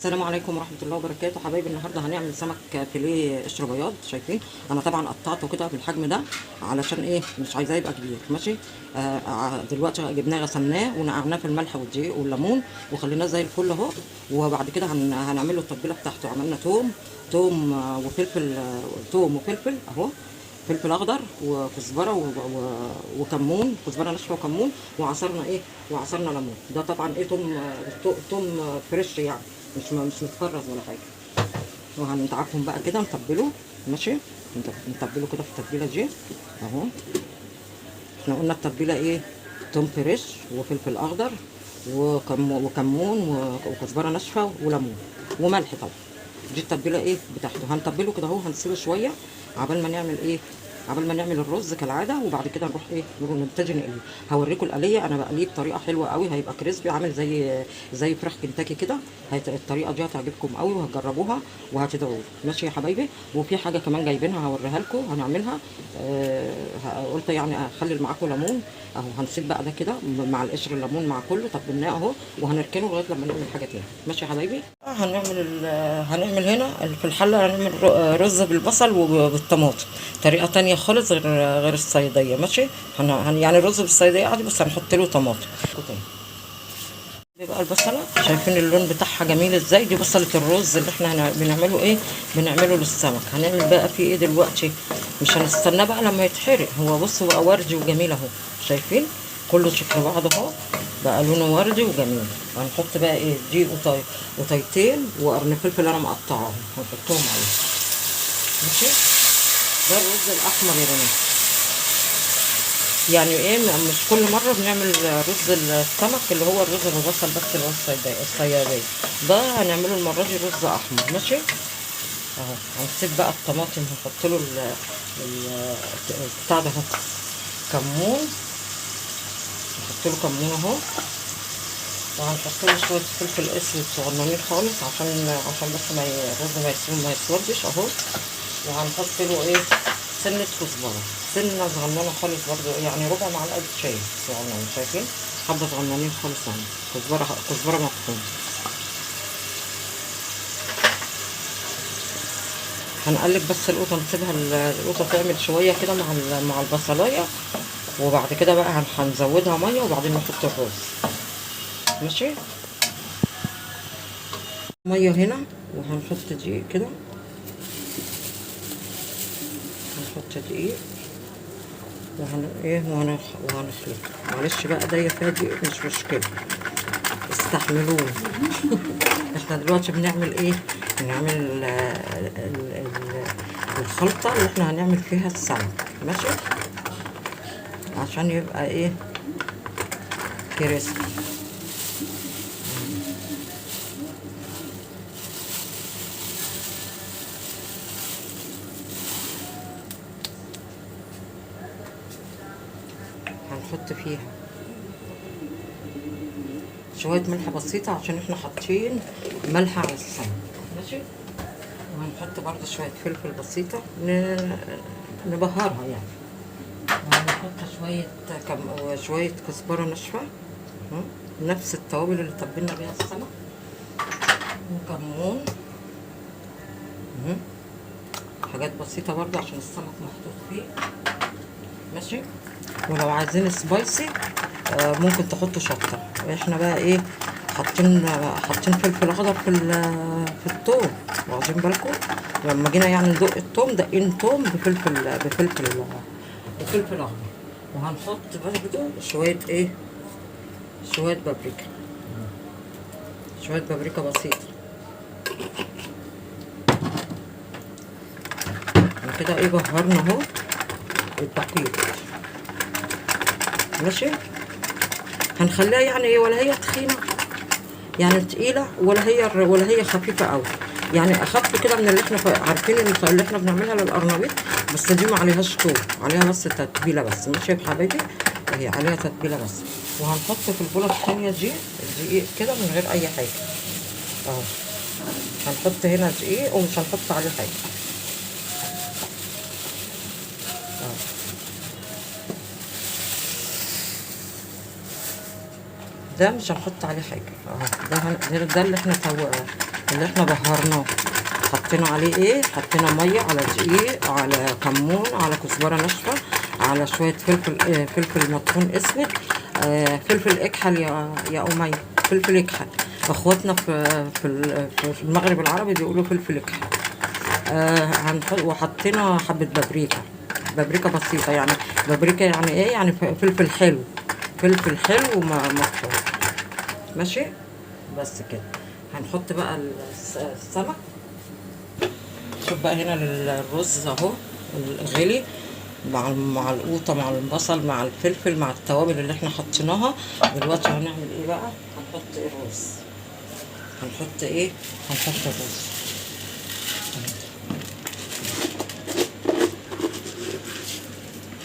السلام عليكم ورحمة الله وبركاته حبايبي. النهارده هنعمل سمك فيليه قشر بياض. شايفين انا طبعا قطعته كده بالحجم ده علشان ايه، مش عايزاه يبقى كبير. ماشي. دلوقتي جبناه غسلناه ونقعناه في الملح والدقيق والليمون وخليناه زي الفل اهو. وبعد كده هنعمل له التتبيله بتاعته. عملنا توم وفلفل، توم وفلفل اهو، فلفل اخضر وكزبره وكمون، كزبره ناشفه وكمون، وعصرنا ليمون. ده طبعا ايه، توم فريش يعني، مش متفرز ولا حاجه. وهنتعبهم بقى كده نتبله. ماشي. نتبله كده في التتبيله دي اهو. احنا قلنا التتبيله ايه، توم فريش وفلفل اخضر وكمون وكزبره ناشفه وليمون وملح طبعا. دي التتبيله ايه بتاعته. هنتبله كده اهو، هنسيبه شويه عبال ما نعمل ايه، عبال ما نعمل الرز كالعاده. وبعد كده نروح ايه، نبتدي نقليه. هوريكم القليه، انا بقليه بطريقه حلوه قوي، هيبقى كريسبي عامل زي فراخ كنتاكي كده. الطريقه دي هتعجبكم قوي وهتجربوها وهتدعوا لي. ماشي يا حبايبي. وفي حاجه كمان جايبينها هوريها لكم هنعملها. قلت يعني اخلي معاكم ليمون اهو. هنسيب بقى ده كده مع القشر الليمون مع كله، تبلناه اهو وهنركنه لغايه لما نعمل حاجه تاني. ماشي يا حبايبي. هنعمل هنا في الحله، هنعمل رز بالبصل وبالطماطم، طريقه تانية خالص غير الصياديه. ماشي. يعني الرز بالصياديه عادي، بس هنحط له طماطم. بقى البصله، شايفين اللون بتاعها جميل ازاي؟ دي بصله الرز اللي احنا بنعمله ايه، بنعمله للسمك. هنعمل بقى فيه ايه دلوقتي، مش هنستناه بقى لما يتحرق. هو بصوا بقى وردي وجميل اهو. شايفين كله شكل بعض اهو، بقى لونه وردي وجميل. هنحط بقى ايه، دي وطيتين وقرن فلفل انا مقطعاهم هنحطهم عليه. ماشي. ده الرز الاحمر يا بنات. يعني ايه، مش كل مره بنعمل رز السمك اللي هو الرز بالبصل بس اللي هو الصياديه. ده هنعمله المره دي رز احمر. ماشي اهو. هنسيب بقى الطماطم، هنحط له بتاع ده اهو، كمون. نحط له كمون اهو. وهنحط له شويه فلفل اسود صغننين خالص عشان بس الرز ما يسودش اهو. وهنحط له ايه، سنة كزبرة، سنة صغننة خالص برضو، يعني ربع معلقة شاي صغننة. شايفين حبة صغننين خالص يعني، كزبرة مطحونة. هنقلب بس القوطة، نسيبها القوطة تعمل شوية كده مع البصلاية. وبعد كده بقى هنزودها مية وبعدين نحط الرز. ماشي. مية هنا، وهنحط دقيق كده، هنحط دقيق وهنخلط. معلش بقى ده فيها دقيق مش مشكلة، استحملوني. احنا دلوقتي بنعمل ايه، بنعمل الخلطة اللي احنا هنعمل فيها السمك. ماشي. عشان يبقى ايه، كريسبي. هنحط فيها شوية ملح بسيطة عشان احنا حاطين ملح على السمك. ماشي. وهنحط برضه شوية فلفل بسيطة نبهرها يعني. وهنحط شوية كزبرة ناشفة، نفس التوابل اللي تبلنا بيها السمك، وكمون. حاجات بسيطة برضه عشان السمك محطوط فيه. ماشي. ولو عايزين سبايسي ممكن تحطوا شطة. احنا بقى ايه، حاطين فلفل اخضر في الثوم. واخدين بالكم لما جينا يعني ندق الثوم، دقين ثوم بفلفل اخضر. وهنحط برضه شوية بابريكا بسيطة كده. ايه، بهرنا اهو الدقيق. ماشي. هنخليها يعني ايه، ولا هي تخينه يعني تقيله، ولا هي خفيفه قوي، يعني اخف كده من اللي احنا عارفين اللي احنا بنعملها للقرنبيط. بس دي ما عليهاش طول، عليها بس تتبيله بس. ماشي يا حبايبي، هي عليها تتبيله بس. وهنحط في البوله الثانيه دي الدقيق كده من غير اي حاجه اهو. هنحط هنا دقيق ومش هنحط عليه حاجه اهو. ده مش هنحط عليه حاجه اهو. ده اللي احنا اللي احنا بهرناه حطينا عليه ايه؟ حطينا ميه على دقيق على كمون على كزبره ناشفه على شويه فلفل فلفل مطحون اسود، فلفل اكحل يا امي، فلفل اكحل. اخواتنا في المغرب العربي بيقولوا فلفل اكحل. وحطينا حبه بابريكا، بابريكا بسيطه يعني. بابريكا يعني ايه؟ يعني فلفل حلو، فلفل حلو مطحون. ماشي بس كده. هنحط بقى السمك. شوف بقى هنا الرز اهو غلي مع القوطه مع البصل مع الفلفل مع التوابل اللي احنا حطيناها. دلوقتي هنعمل ايه بقى؟ هنحط الرز. هنحط ايه؟ هنحط الرز.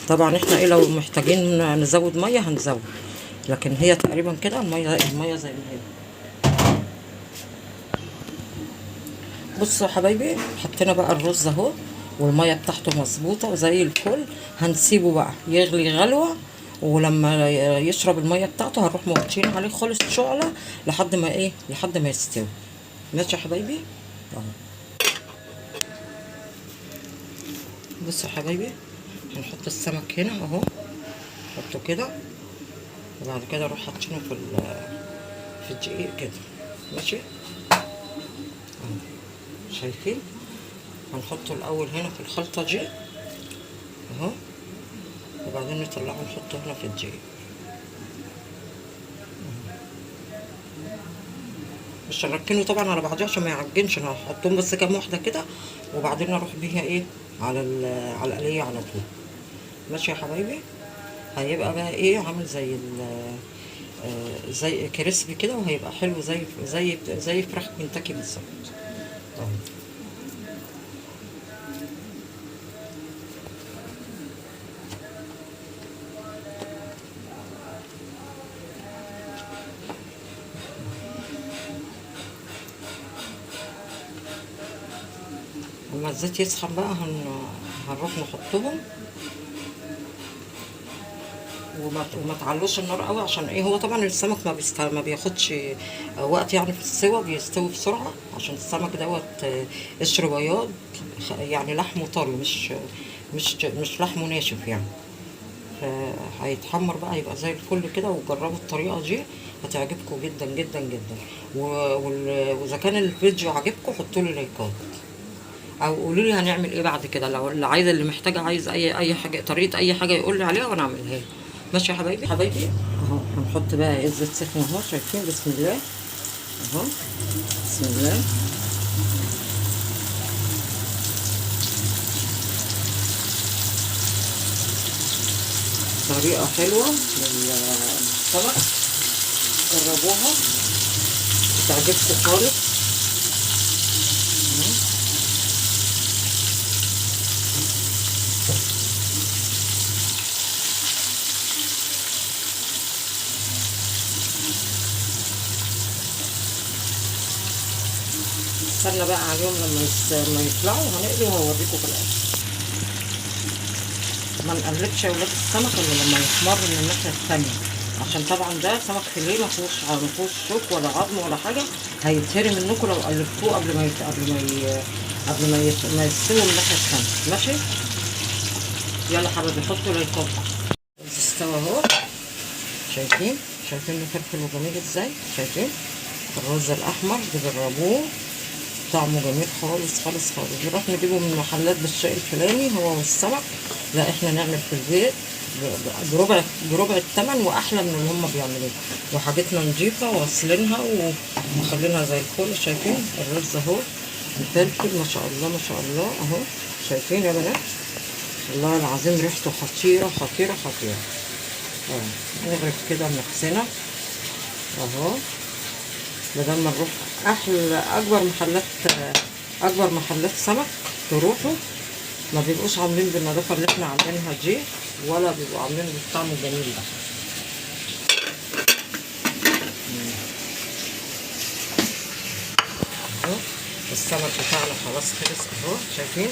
طبعا احنا ايه لو محتاجين نزود ميه هنزود، لكن هي تقريبا كده الميه زي ما هي. بصوا يا حبايبي، حطينا بقى الرز اهو والميه بتاعته مظبوطه وزي الفل. هنسيبه بقى يغلي غلوه، ولما يشرب الميه بتاعته هنروح موطين عليه خالص شعله لحد ما ايه؟ لحد ما يستوي. ماشي يا حبايبي اهو. بصوا يا حبايبي، هنحط السمك هنا اهو، نحطه كده وبعد كده اروح حاطينه في الدقيق كده. ماشي اهو، شايفين؟ هنحطه الاول هنا في الخلطه دي اهو، وبعدين نطلعه نحطه هنا في الدقيق. مش هنركنه طبعا على بعضيه عشان ما يعجنش، انا هحطهم بس كام واحده كده وبعدين اروح بيها ايه؟ على القليه على طول. ماشي يا حبايبي. هيبقى بقى ايه؟ عامل زي كريسبي كده، وهيبقى حلو زي فراخ كنتاكي بالظبط. لما الزيت يسخن بقى هنروح نحطهم، وما تعلوش النار قوي عشان ايه؟ هو طبعا السمك ما بياخدش وقت يعني في السوا، بيستوي بسرعه عشان السمك دوت قشر بياض، يعني لحمه طري، مش لحمه ناشف يعني. فهيتحمر بقى يبقى زي الفل كده. وجربوا الطريقه دي هتعجبكم جدا جدا جدا. واذا كان الفيديو عجبكم حطوا لي لايكات، او قولوا لي هنعمل ايه بعد كده. لو اللي عايز اللي محتاجه عايز اي حاجه، طريقه اي حاجه يقول لي عليها وانا اعملها له. ماشي يا حبايبي. اهو هنحط بقى الزيت سخن اهو، شايفين؟ بسم الله اهو، بسم الله. طريقه حلوه للسمك، جربوها هتعجبكم خالص. استنى بقى عليهم لما يطلعوا هنقلي وهوريكم في الاخر. ما نقلبش يا ولاد السمك الا لما يحمر من الناحيه الثانيه، عشان طبعا ده سمك فيليه ما فيهوش شوك ولا عظم ولا حاجه. هيتهري منكم لو قلبتوه قبل ما يستوي من الناحيه الثانيه. ماشي؟ يلا حبايبي حطوا لايكات. استوى اهو، شايفين الفلفل وجميل ازاي؟ شايفين الرز الاحمر؟ تجربوه، طعمه جميل خالص خالص خالص. نروح نجيبه من محلات بالشيء الفلاني هو والسمك، لا احنا نعمل في البيت بربع الثمن واحلى من اللي هم بيعملوه، وحاجتنا نضيفه وغسلينها ومخلينها زي الفل. شايفين الرز اهو، الفلفل ما شاء الله ما شاء الله اهو، شايفين يا بنات؟ والله العظيم ريحته خطيره خطيره خطيره. نغرف كده نفسنا اهو، بدل ما نروح اكبر محلات سمك تروحوا ما بيبقوش عاملين بالنظافه اللي احنا عاملينها دي، ولا بيبقوا عاملين بالطعم الجميل ده. اهو السمك بتاعنا خلاص خلص اهو، شايفين؟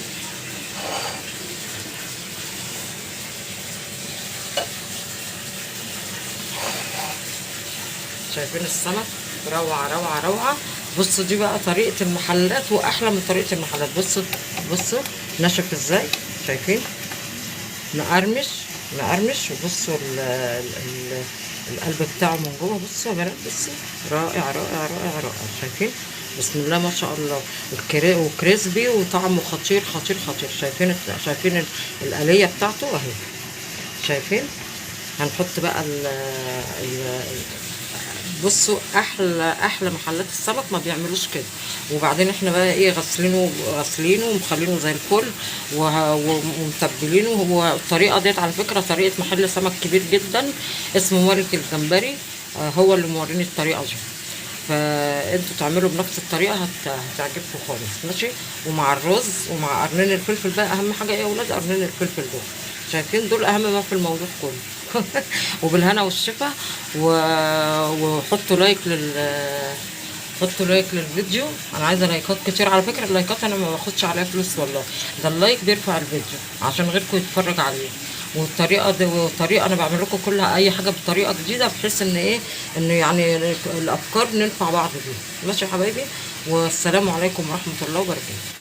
شايفين السمك؟ روعه روعه روعه. بصوا دي بقى طريقه المحلات واحلى من طريقه المحلات. بصوا بصوا ناشف ازاي، شايفين؟ مقرمش مقرمش. وبصوا القلب بتاعه من جوه. بصوا يا بنات، بصوا رائع رائع رائع رائع. شايفين؟ بسم الله ما شاء الله. وكريسبي وطعمه خطير خطير خطير. شايفين الآلية بتاعته اهي، شايفين؟ هنحط بقى بصوا احلى محلات السمك ما بيعملوش كده. وبعدين احنا بقى ايه، غسلينه ومخلينه زي الفل ومتبلينه. هو الطريقه ديت على فكره طريقه محل سمك كبير جدا اسمه ملك الجمبري، هو اللي موريني الطريقه دي. فانتوا تعملوا بنفس الطريقه هتعجبكم خالص. ماشي. ومع الرز ومع قرنين الفلفل بقى اهم حاجه ايه يا اولاد، قرنين الفلفل دول. شايفين؟ دول اهم ما في الموضوع كله. وبالهنا والشفا. وحطوا لايك حطوا لايك للفيديو. انا عايزه لايكات كتير على فكره. اللايكات انا ما باخدش عليها فلوس والله، ده اللايك بيرفع الفيديو عشان غيركم يتفرج عليه. والطريقه دي وطريقه انا بعمل لكم كلها اي حاجه بطريقه جديده، بحيث ان ايه، ان يعني الافكار ننفع بعض بيها. ماشي يا حبايبي، والسلام عليكم ورحمه الله وبركاته.